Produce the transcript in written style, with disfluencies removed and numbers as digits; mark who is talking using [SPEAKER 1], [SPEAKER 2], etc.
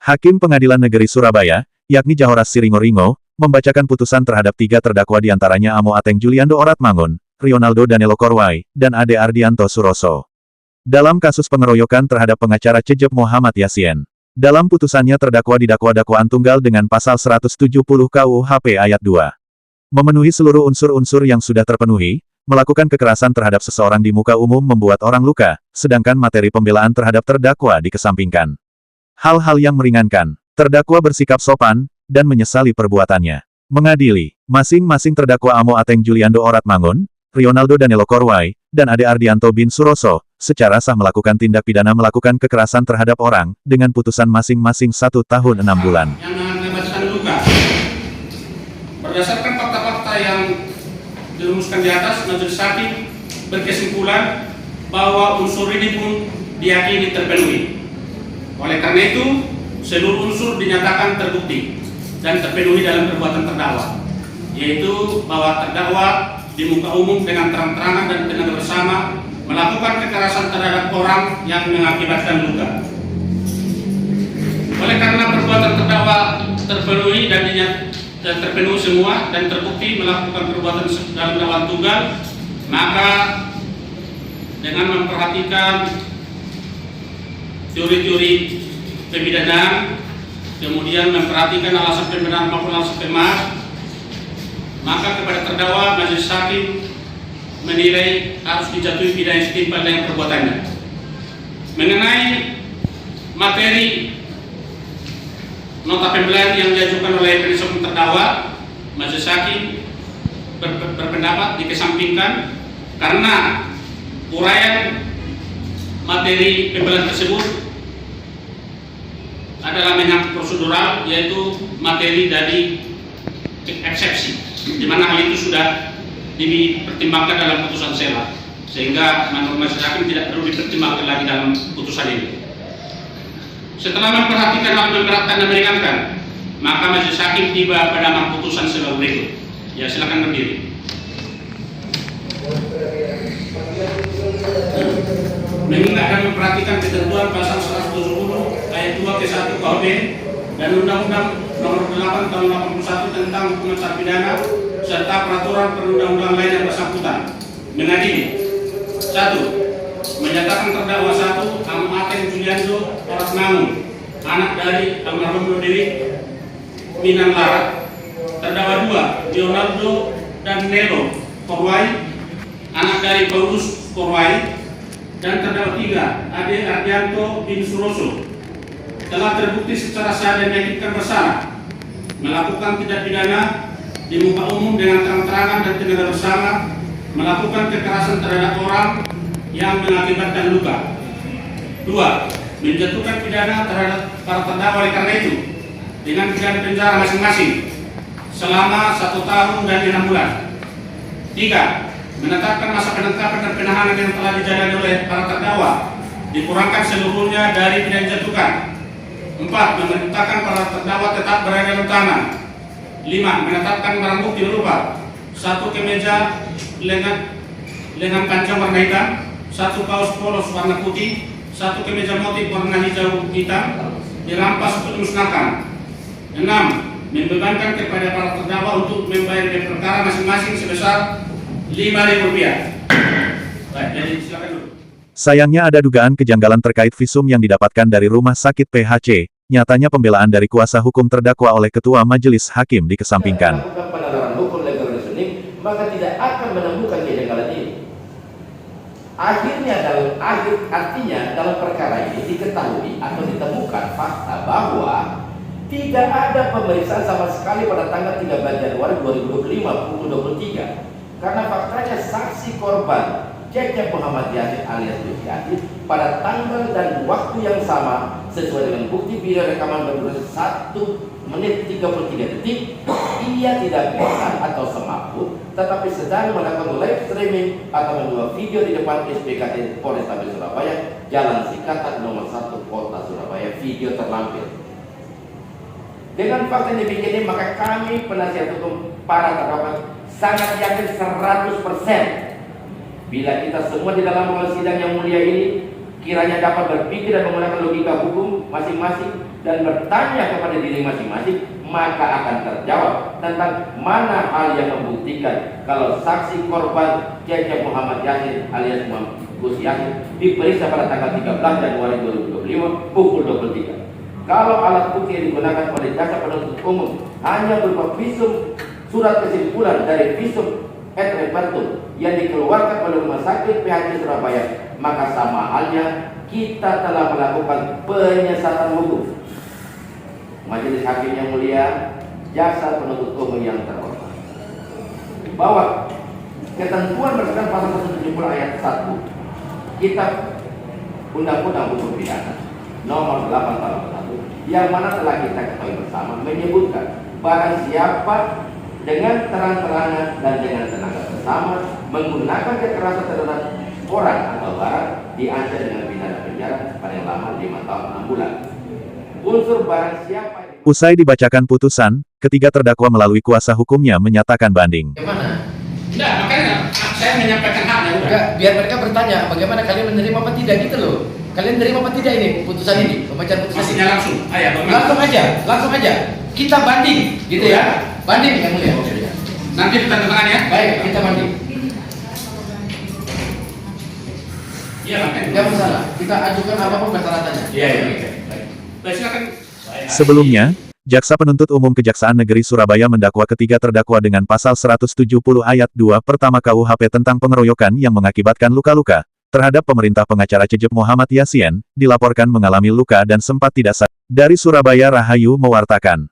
[SPEAKER 1] Hakim Pengadilan Negeri Surabaya, yakni Jahoras Siringo-Ringo, membacakan putusan terhadap 3 terdakwa diantaranya Amo Ateng Juliando Oratmangun, Rionaldo Danilo Korwai, dan Ade Ardianto Suroso. Dalam kasus pengeroyokan terhadap pengacara Cecep Muhammad Yassien. Dalam putusannya terdakwa didakwa dakwaan tunggal dengan pasal 170 KUHP ayat 2. Memenuhi seluruh unsur-unsur yang sudah terpenuhi, melakukan kekerasan terhadap seseorang di muka umum membuat orang luka, sedangkan materi pembelaan terhadap terdakwa dikesampingkan. Hal-hal yang meringankan, terdakwa bersikap sopan, dan menyesali perbuatannya. Mengadili, masing-masing terdakwa Amo Ateng Juliando Oratmangun, Rionaldo Danilo Korwai, dan Ade Ardianto bin Suroso, secara sah melakukan tindak pidana melakukan kekerasan terhadap orang, dengan putusan masing-masing 1 tahun 6 bulan.
[SPEAKER 2] Yang mengakibatkan luka. Berdasarkan fakta-fakta yang dirumuskan di atas, majelis hakim berkesimpulan bahwa unsur ini pun diyakini terpenuhi. Oleh karena itu, seluruh unsur dinyatakan terbukti dan terpenuhi dalam perbuatan terdakwa, yaitu bahwa terdakwa di muka umum dengan terang-terangan dan dengan bersama melakukan kekerasan terhadap orang yang mengakibatkan luka. Oleh karena perbuatan terdakwa terpenuhi dan terpenuhi semua dan terbukti melakukan perbuatan dalam dakwaan tunggal, maka dengan memperhatikan teori-teori pemidanaan, kemudian memperhatikan alasan pembenaran maupun alasan pemaaf, maka kepada terdakwa majelis hakim menilai harus dijatuhi pidana setimpal dengan perbuatannya. Mengenai materi nota pembelaan yang diajukan oleh penasihat hukum terdakwa, majelis hakim berpendapat dikesampingkan karena uraian materi pembelaan tersebut adalah menyangkut prosedural, yaitu materi dari eksepsi, di mana hal itu sudah dipertimbangkan dalam putusan sela, sehingga menurut majelis hakim tidak perlu dipertimbangkan lagi dalam putusan ini. Setelah memperhatikan hal memberatkan dan meringankan, maka majelis hakim tiba pada putusan sela berikut. Ya, silakan berdiri. Mengingat dan memperhatikan ketentuan pasal 170 ayat 2 ke 1 KUHP dan Undang-Undang Nomor 8 Tahun 81 tentang Hukuman Pidana serta peraturan perundang-undangan lain yang bersangkutan, mengadili 1. Menyatakan terdakwa 1 Amo Ateng Juliando Oratmangun, anak dari almarhum Roderick Minan Larat. Terdakwa 2 Rionaldo Danilo Korwai, anak dari Paulus Korwai. Dan terdakwa 3 Ade Ardianto bin Suroso telah terbukti secara sah dan meyakinkan bersalah melakukan tindak pidana di muka umum dengan terang-terangan dan dengan bersama, melakukan kekerasan terhadap orang yang mengakibatkan luka. 2. Menjatuhkan pidana terhadap para terdakwa oleh karena itu dengan pidana penjara masing-masing selama 1 tahun dan 6 bulan. 3. Menetapkan masa penangkapan dan penahanan yang telah dijalani oleh para terdakwa dikurangkan seluruhnya dari pidana dijatuhkan. 4. Menetapkan para terdakwa tetap berada dalam tahanan. 5. Menetapkan barang bukti berupa 1 kemeja lengan panjang warna hitam, 1 kaos polos warna putih, 1 kemeja motif warna hijau hitam dirampas untuk dimusnahkan. 6. Membebankan kepada para terdakwa untuk membayar biaya perkara masing-masing sebesar Rp5.000. Baik, jadi silakan dulu.
[SPEAKER 1] Sayangnya ada dugaan kejanggalan terkait visum yang didapatkan dari rumah sakit PHC. Nyatanya pembelaan dari kuasa hukum terdakwa oleh Ketua Majelis Hakim dikesampingkan.
[SPEAKER 3] Melakukan penalaran hukum legal reasoning, maka tidak akan menemukan kejanggalan ini. Artinya dalam perkara ini diketahui atau ditemukan fakta bahwa tidak ada pemeriksaan sama sekali pada tanggal 13 Januari 2025 pukul 23. Karena faktanya saksi korban Cecep Muhammad Yassien alias Luciati pada tanggal dan waktu yang sama sesuai dengan bukti video rekaman berdurasi 1 menit 33 detik, ia tidak bisa atau semaput tetapi sedang melakukan live streaming atau mengunggah video di depan SPKT Polrestabes Surabaya, Jalan Sikatan nomor 1 Kota Surabaya. Video terlampir. Dengan fakta yang demikian ini, maka kami penasihat hukum para terdakwa sangat yakin 100% bila kita semua di dalam ruang sidang yang mulia ini kiranya dapat berpikir dan menggunakan logika hukum masing-masing, dan bertanya kepada diri masing-masing, maka akan terjawab tentang mana hal yang membuktikan kalau saksi korban Cecep Muhammad Yasin alias Gus Yasin diperiksa pada tanggal 13 Januari 2025 pukul 23. Kalau alat bukti yang digunakan oleh jaksa penuntut umum hanya berupa visum surat kesimpulan dari visum et repertum yang dikeluarkan oleh Rumah Sakit PHC Surabaya, maka sama halnya kita telah melakukan penyesatan hukum. Majelis Hakim yang mulia, jaksa penuntut umum yang terhormat, bahwa ketentuan berdasarkan pasal 170 ayat 1 Kitab Undang-Undang Hukum Pidana nomor 8 tahun 1 yang mana telah kita ketahui bersama menyebutkan barang siapa dengan terang-terangan dan dengan tenaga bersama menggunakan kekerasan terhadap orang atau barang diancam dengan pidana penjara paling lama 5 tahun 6 bulan. Unsur barang siapa.
[SPEAKER 1] Usai dibacakan putusan, ketiga terdakwa melalui kuasa hukumnya menyatakan banding.
[SPEAKER 3] Bagaimana?
[SPEAKER 2] Enggak, makanya saya menyampaikan haknya udah.
[SPEAKER 3] Enggak, biar mereka bertanya bagaimana kalian menerima apa tidak gitu loh. Kalian menerima apa tidak ini putusan ini, pembacaan putusan
[SPEAKER 2] Maksudnya
[SPEAKER 3] ini?
[SPEAKER 2] langsung. Ayo,
[SPEAKER 3] Langsung aja. Kita banding, gitu ya. Banding yang mulia.
[SPEAKER 2] Nanti ditandatangan ya.
[SPEAKER 3] Baik, kita banding.
[SPEAKER 2] Iya, makanya.
[SPEAKER 3] Tidak masalah. Kita ajukan apapun persyaratannya.
[SPEAKER 2] Iya, iya. Baik. Baik, silakan.
[SPEAKER 1] Sebelumnya, Jaksa Penuntut Umum Kejaksaan Negeri Surabaya mendakwa ketiga terdakwa dengan pasal 170 ayat 2 pertama KUHP tentang pengeroyokan yang mengakibatkan luka-luka terhadap pemerintah pengacara Cecep Muhammad Yasin, dilaporkan mengalami luka dan sempat tidak sadar. Dari Surabaya Rahayu mewartakan.